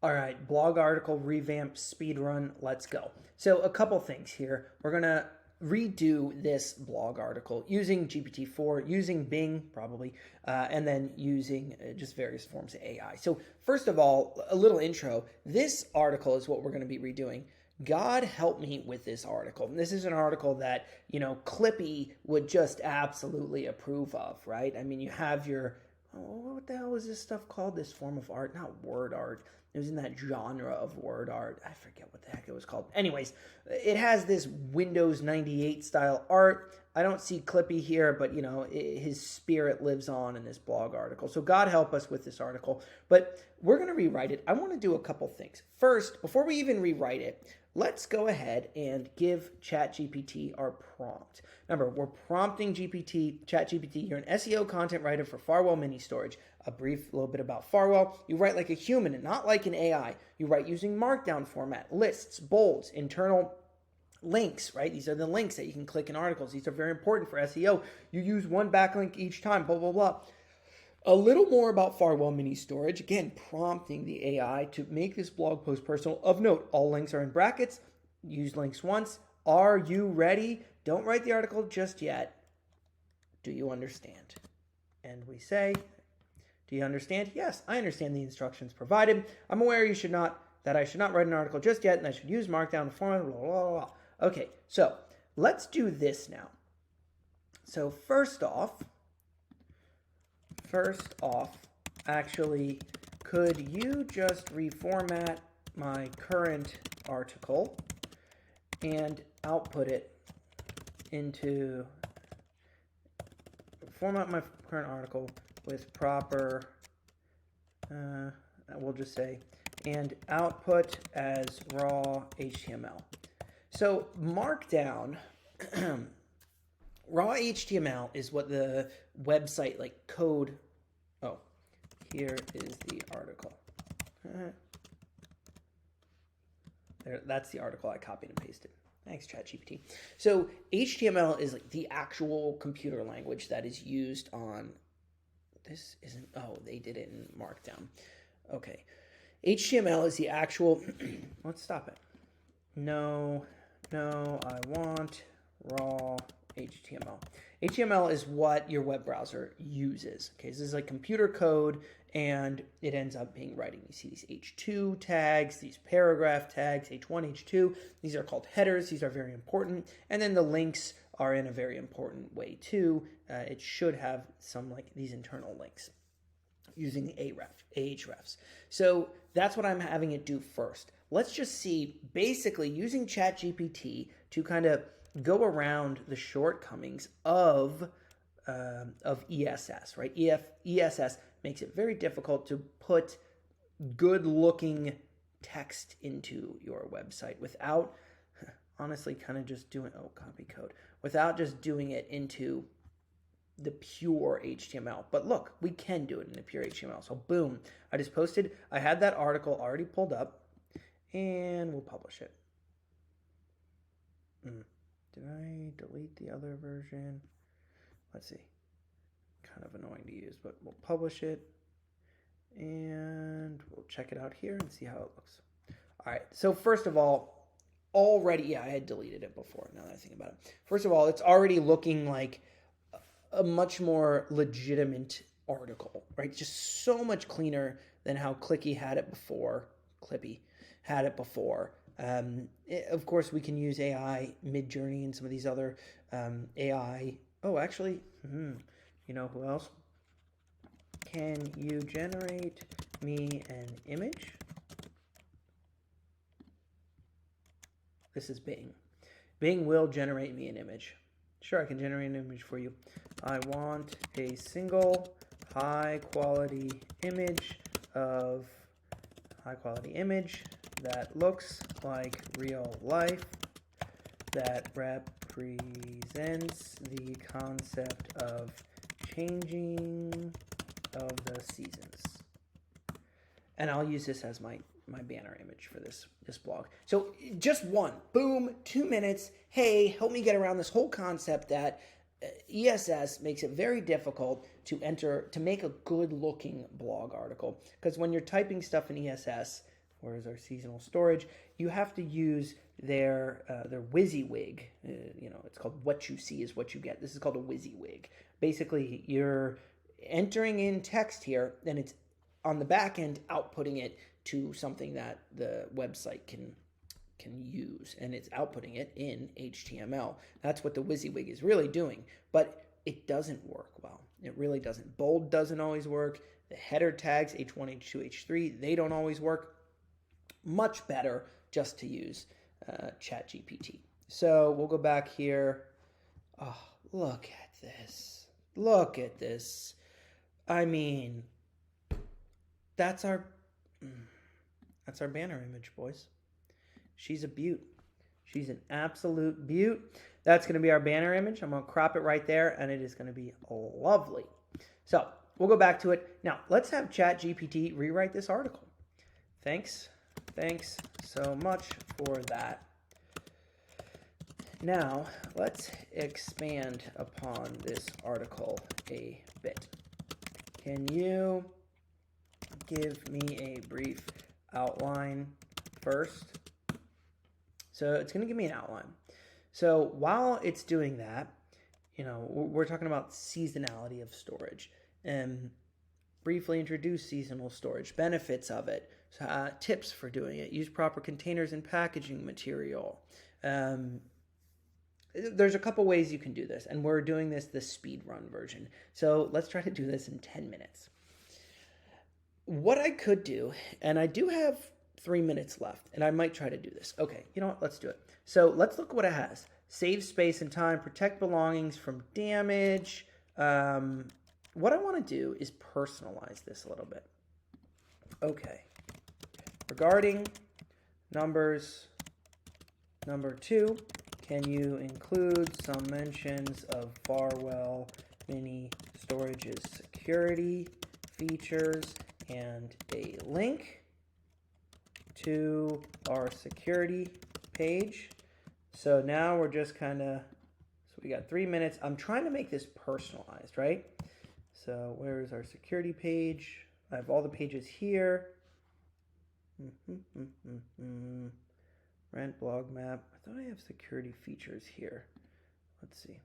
All right, blog article revamp speed run. Let's go. So a couple things here. We're going to redo this blog article using GPT-4, using Bing probably, and then using just various forms of AI. So first of all, a little intro. This article is what we're going to be redoing. God help me with this article. And this is an article that, Clippy would just absolutely approve of, right? I mean, you have your, what the hell is this stuff called? This form of art, not word art. It was in that genre of word art. I forget what the heck it was called. Anyways, it has this Windows 98 style art. I don't see Clippy here, but his spirit lives on in this blog article. So God help us with this article. But we're going to rewrite it. I want to do a couple things. First, before we even rewrite it, let's go ahead and give ChatGPT our prompt. Remember, we're prompting ChatGPT. You're an SEO content writer for Farwell Mini Storage. A brief little bit about Farwell. You write like a human and not like an AI. You write using markdown format, lists, bolds, internal links, right? These are the links that you can click in articles. These are very important for SEO. You use one backlink each time, blah, blah, blah. A little more about Farwell Mini Storage. Again, prompting the AI to make this blog post personal. Of note, all links are in brackets. Use links once. Are you ready? Don't write the article just yet. Do you understand? And we say, do you understand? Yes, I understand the instructions provided. I'm aware I should not write an article just yet, and I should use markdown format, blah, blah, blah. Okay, so let's do this now. So first off, actually, could you just reformat my current article and output it into, format my current article with proper, we'll just say, and output as raw HTML. So Markdown, raw HTML is what the website code. Oh, here is the article. There, that's the article I copied and pasted. Thanks, ChatGPT. So HTML is the actual computer language that is used on. This isn't. Oh, they did it in Markdown. Okay, HTML is the actual. Let's stop it. No, I want raw HTML. HTML is what your web browser uses. Okay, so this is like computer code, and it ends up being writing. You see these H2 tags, these paragraph tags, H1, H2. These are called headers. These are very important. And then the links are in a very important way too. It should have some these internal links using the Ahrefs. So that's what I'm having it do first. Let's just see, basically using ChatGPT to kind of go around the shortcomings of ESS, right? ESS makes it very difficult to put good-looking text into your website without, honestly, kind of just doing, copy code, without just doing it into the pure HTML. But look, we can do it in the pure HTML. So boom, I just posted, I had that article already pulled up, and we'll publish it. Did I delete the other version? Let's see. Kind of annoying to use, but we'll publish it, and we'll check it out here and see how it looks. All right, so first of all, already, I had deleted it before, now that I think about it. First of all, it's already looking like a much more legitimate article, right? Just so much cleaner than how Clippy had it before. Of course, we can use AI, Midjourney, and some of these other AI. Oh, actually, you know who else? Can you generate me an image? This is Bing. Bing will generate me an image. Sure, I can generate an image for you. I want a single high-quality image that looks like real life, that represents the concept of changing of the seasons. And I'll use this as my banner image for this blog. So just one, boom, 2 minutes. Hey, help me get around this whole concept that ESS makes it very difficult to make a good looking blog article. Because when you're typing stuff in ESS, where's our seasonal storage? You have to use their WYSIWYG. It's called what you see is what you get. This is called a WYSIWYG. Basically, you're entering in text here, then it's on the back end outputting it to something that the website can use, and it's outputting it in HTML. That's what the WYSIWYG is really doing, but it doesn't work well. It really doesn't. Bold doesn't always work. The header tags, H1, H2, H3, they don't always work. Much better just to use ChatGPT. So we'll go back here. Oh, look at this. Look at this. I mean, that's our banner image, boys. She's a beaut. She's an absolute beaut. That's going to be our banner image. I'm going to crop it right there, and it is going to be lovely. So we'll go back to it. Now, let's have ChatGPT rewrite this article. Thanks so much for that. Now, let's expand upon this article a bit. Can you give me a brief outline first? So it's going to give me an outline. So while it's doing that, we're talking about seasonality of storage and briefly introduce seasonal storage, benefits of it, tips for doing it, use proper containers and packaging material. There's a couple ways you can do this, and we're doing the speed run version. So let's try to do this in 10 minutes. What I could do, and I do have 3 minutes left, and I might try to do this. Okay, you know what? Let's do it. So let's look what it has. Save space and time, protect belongings from damage. What I want to do is personalize this a little bit. Okay. Regarding numbers, number 2, can you include some mentions of Farwell Mini Storage's security features and a link to our security page? So now we're just so we got 3 minutes. I'm trying to make this personalized, right? So where is our security page? I have all the pages here. Rent, blog map. I thought I have security features here. Let's see.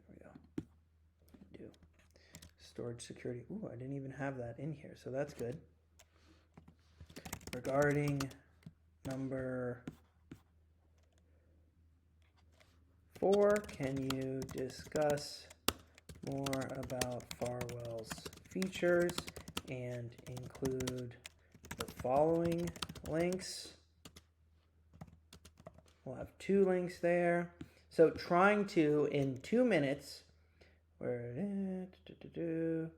There we go. Do storage security. Ooh, I didn't even have that in here, so that's good. Regarding number 4, can you discuss more about Farwell's features and include the following links? We'll have 2 links there. So trying to, in 2 minutes, where it is,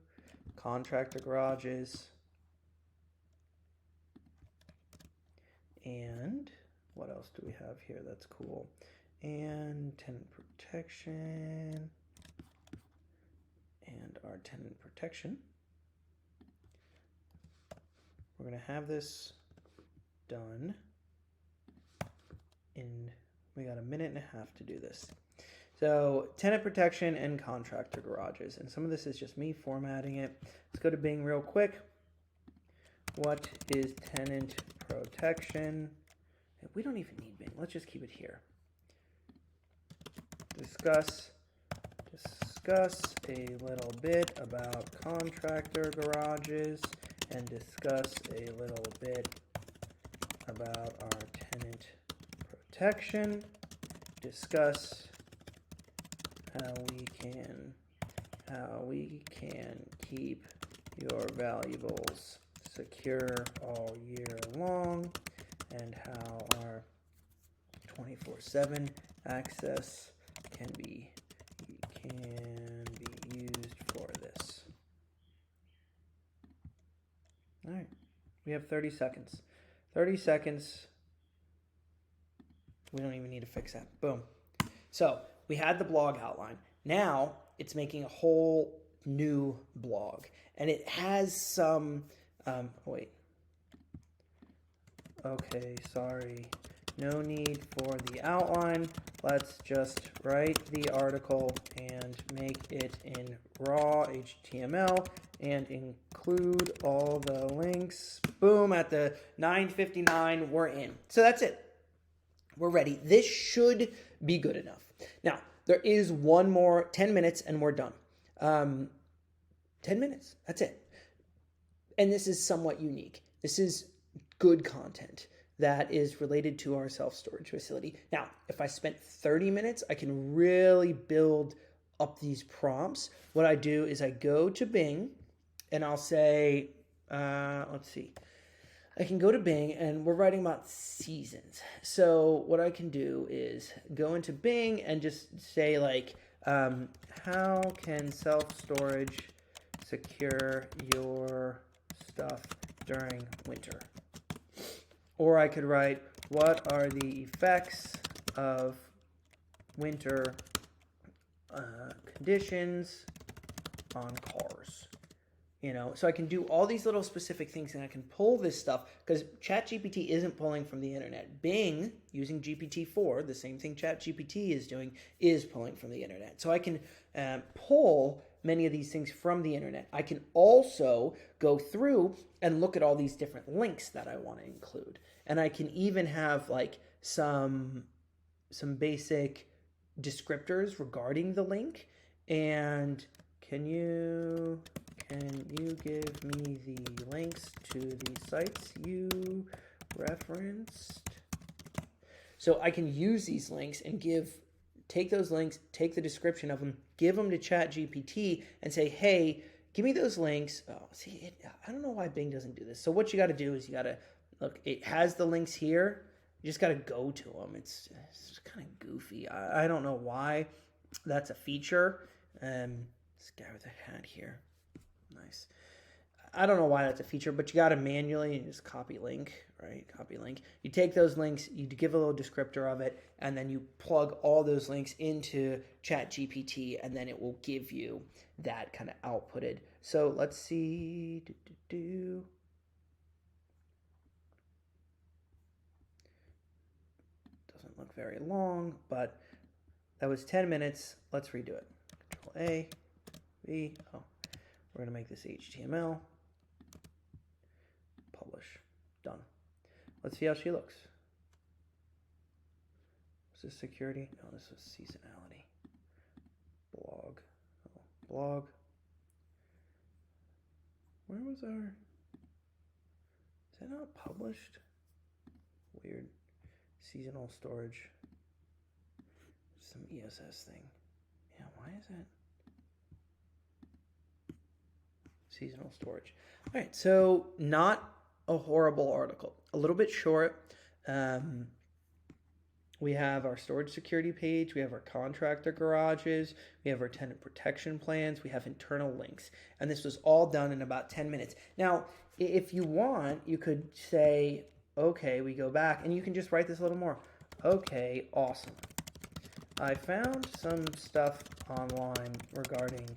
contractor garages, and what else do we have here that's cool? And tenant protection, and our tenant protection. We're going to have this done in, we got 1.5 minutes to do this. So tenant protection and contractor garages. And some of this is just me formatting it. Let's go to Bing real quick. What is tenant protection? We don't even need Bing. Let's just keep it here. Discuss a little bit about contractor garages and discuss a little bit about our tenant protection. Discuss how we can keep your valuables secure all year long, and how our 24/7 access can be used for this. All right, we have 30 seconds. 30 seconds. We don't even need to fix that. Boom. So we had the blog outline. Now it's making a whole new blog, and it has some. Wait. Okay, sorry. No need for the outline. Let's just write the article and make it in raw HTML and include include all the links. Boom, at the 9:59, we're in. So that's it. We're ready. This should be good enough. Now, there is one more 10 minutes and we're done. 10 minutes, that's it. And this is somewhat unique. This is good content that is related to our self-storage facility. Now, if I spent 30 minutes, I can really build up these prompts. What I do is I go to Bing and I'll say, let's see. I can go to Bing and we're writing about seasons. So what I can do is go into Bing and just say like, how can self-storage secure your stuff during winter? Or I could write, what are the effects of winter conditions on cars? So I can do all these little specific things and I can pull this stuff because ChatGPT isn't pulling from the internet. Bing, using GPT-4, the same thing ChatGPT is doing, is pulling from the internet. So I can pull many of these things from the internet. I can also go through and look at all these different links that I want to include. And I can even have like some basic descriptors regarding the link. And can you give me the links to the sites you referenced? So I can use these links and take those links, take the description of them, give them to ChatGPT and say, hey, give me those links. Oh, see, I don't know why Bing doesn't do this. So what you got to do is you got to, look, it has the links here. You just got to go to them. It's kind of goofy. I don't know why that's a feature. This guy with a hat here. Nice. I don't know why that's a feature, but you got to manually just copy link, right? Copy link. You take those links, you give a little descriptor of it, and then you plug all those links into ChatGPT, and then it will give you that kind of outputted. So let's see. Doesn't look very long, but that was 10 minutes. Let's redo it. Control A, V. Oh, we're going to make this HTML. Publish. Done. Let's see how she looks. Was this security? No, this was seasonality. Blog. Oh, blog. Where was our... Is that not published? Weird. Seasonal storage. Some ESS thing. Yeah, why is that? Seasonal storage. All right, so not a horrible article. A little bit short. We have our storage security page. We have our contractor garages. We have our tenant protection plans. We have internal links. And this was all done in about 10 minutes. Now, if you want, you could say, okay, we go back, and you can just write this a little more. Okay, awesome. I found some stuff online regarding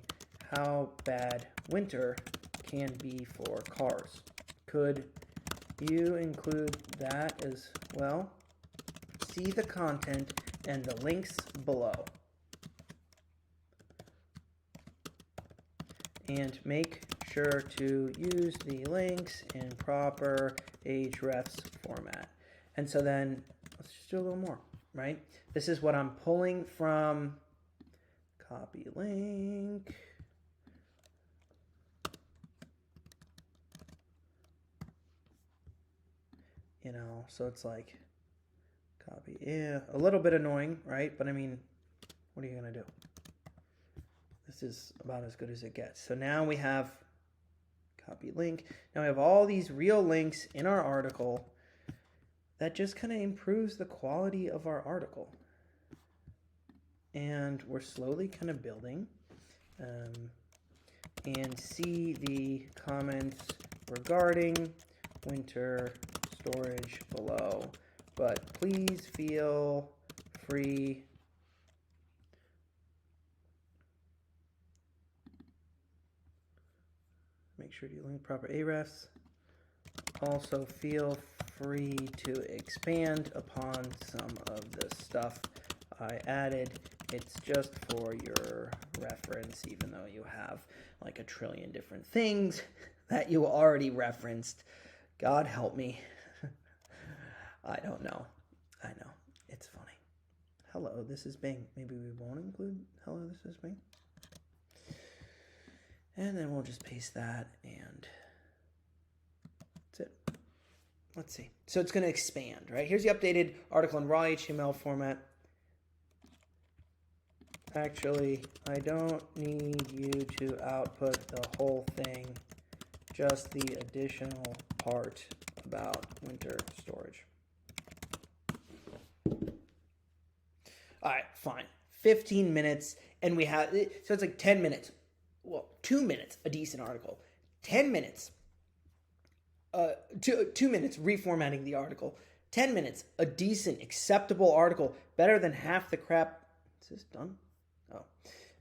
how bad winter can be for cars. Could you include that as well? See the content and the links below. And make sure to use the links in proper hrefs format. And so then let's just do a little more, right? This is what I'm pulling from. Copy link. So it's like copy. Yeah, a little bit annoying, right? But I mean, what are you going to do? This is about as good as it gets. So now we have copy link. Now we have all these real links in our article that just kind of improves the quality of our article. And we're slowly kind of building. And see the comments regarding winter storage below. But please feel free make sure you link proper hrefs. Also feel free to expand upon some of the stuff I added. It's just for your reference, even though you have like a trillion different things. that you already referenced. God help me. I don't know. I know. It's funny. Hello, this is Bing. Maybe we won't include hello, this is Bing. And then we'll just paste that, and that's it. Let's see. So it's going to expand, right? Here's the updated article in raw HTML format. Actually, I don't need you to output the whole thing, just the additional part about winter storage. All right, fine. 15 minutes, and we have, so it's like 10 minutes. Well, 2 minutes, a decent article. 10 minutes, 2 minutes reformatting the article. 10 minutes, a decent, acceptable article. Better than half the crap. Is this done? Oh.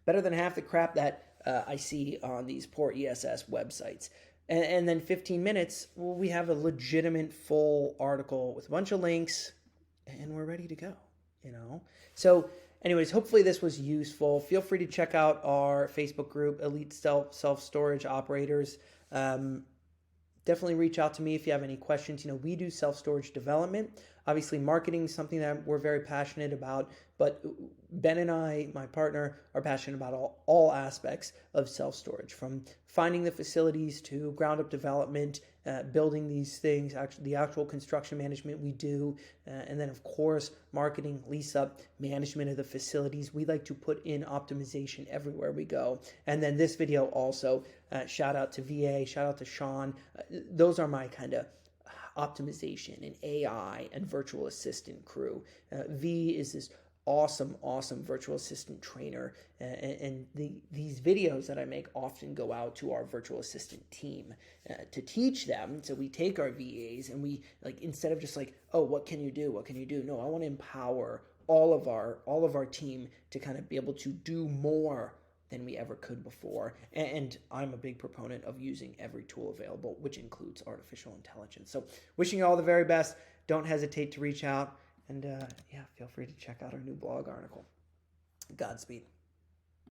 Better than half the crap that I see on these poor ESS websites. And then 15 minutes, well, we have a legitimate full article with a bunch of links, and we're ready to go, you know? So anyways, hopefully this was useful. Feel free to check out our Facebook group, Elite Self-Storage Operators. Definitely reach out to me if you have any questions. You know, we do self-storage development. Obviously, marketing is something that we're very passionate about, but Ben and I, my partner, are passionate about all aspects of self-storage, from finding the facilities to ground-up development, building these things, the actual construction management we do, and then, of course, marketing, lease-up, management of the facilities. We like to put in optimization everywhere we go. And then this video also, shout out to VA, shout out to Sean. Those are my kind of optimization and AI and virtual assistant crew. V is this awesome virtual assistant trainer, and these videos that I make often go out to our virtual assistant team to teach them. So we take our VAs and we, like, instead of just like, oh, what can you do, no, I want to empower all of our team to kind of be able to do more than we ever could before. And I'm a big proponent of using every tool available, which includes artificial intelligence. So wishing you all the very best. Don't hesitate to reach out. And yeah, feel free to check out our new blog article. Godspeed.